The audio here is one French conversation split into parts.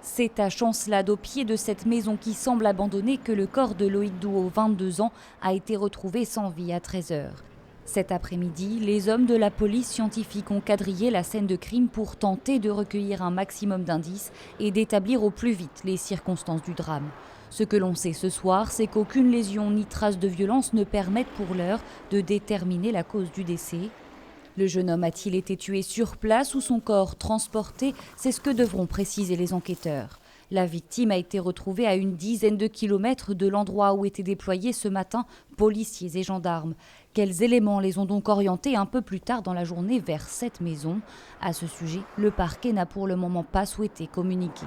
C'est à Chancelade, au pied de cette maison qui semble abandonnée, que le corps de Loïc Douault, 22 ans, a été retrouvé sans vie à 13 h. Cet après-midi, les hommes de la police scientifique ont quadrillé la scène de crime pour tenter de recueillir un maximum d'indices et d'établir au plus vite les circonstances du drame. Ce que l'on sait ce soir, c'est qu'aucune lésion ni trace de violence ne permettent pour l'heure de déterminer la cause du décès. Le jeune homme a-t-il été tué sur place ou son corps transporté? C'est ce que devront préciser les enquêteurs. La victime a été retrouvée à une dizaine de kilomètres de l'endroit où étaient déployés ce matin policiers et gendarmes. Quels éléments les ont donc orientés un peu plus tard dans la journée vers cette maison? À ce sujet, le parquet n'a pour le moment pas souhaité communiquer.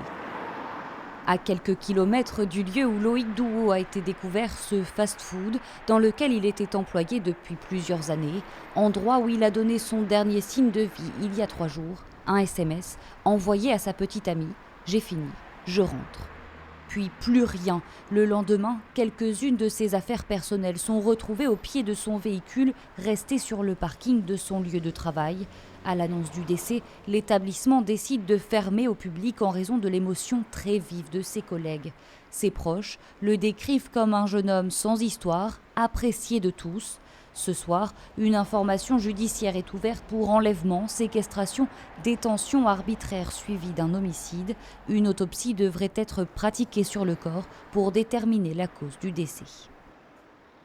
À quelques kilomètres du lieu où Loïc Douault a été découvert, ce fast-food dans lequel il était employé depuis plusieurs années, endroit où il a donné son dernier signe de vie il y a 3 jours, un SMS envoyé à sa petite amie « J'ai fini, je rentre ». Puis plus rien. Le lendemain, quelques-unes de ses affaires personnelles sont retrouvées au pied de son véhicule, resté sur le parking de son lieu de travail. À l'annonce du décès, l'établissement décide de fermer au public en raison de l'émotion très vive de ses collègues. Ses proches le décrivent comme un jeune homme sans histoire, apprécié de tous. Ce soir, une information judiciaire est ouverte pour enlèvement, séquestration, détention arbitraire suivie d'un homicide. Une autopsie devrait être pratiquée sur le corps pour déterminer la cause du décès.